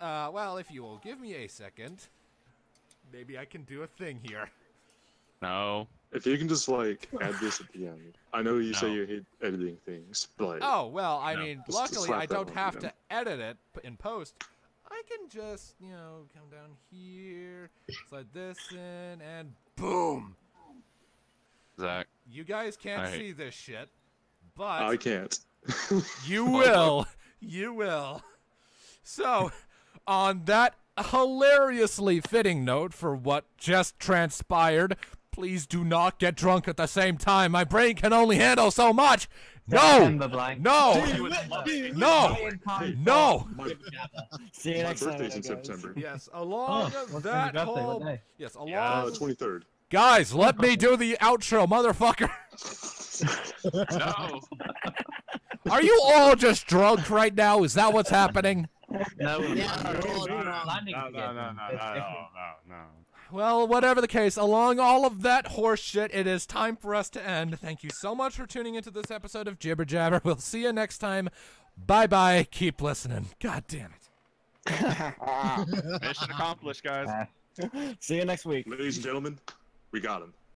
Well, if you will give me a second, maybe I can do a thing here. No. If you can just like add this at the end. I know you say No. you hate editing things, but like, Oh, well, I No. mean, Just luckily slap I that don't one have in. to edit it in post. I can just, come down here, slide this in, and boom! Zach. You guys can't I hate- see this shit, but I can't. you will. You will. So, on that hilariously fitting note for what just transpired, please do not get drunk at the same time. My brain can only handle so much. No! September blank. No! No! No! See you My next time. birthday's in guys. September. Yes, Oh, along what's your that birthday? whole... What day? Yes, along... 23rd. Guys, let me do the outro, motherfucker! No. Are you all just drunk right now? Is that what's happening? No, Yeah, we're we're all not drunk. planning No, to get them. It's different. no. Well, whatever the case, along all of that horse shit, it is time for us to end. Thank you so much for tuning into this episode of Jibber Jabber. We'll see you next time. Bye-bye. Keep listening. God damn it. Mission accomplished, guys. See you next week. Ladies and gentlemen, we got him.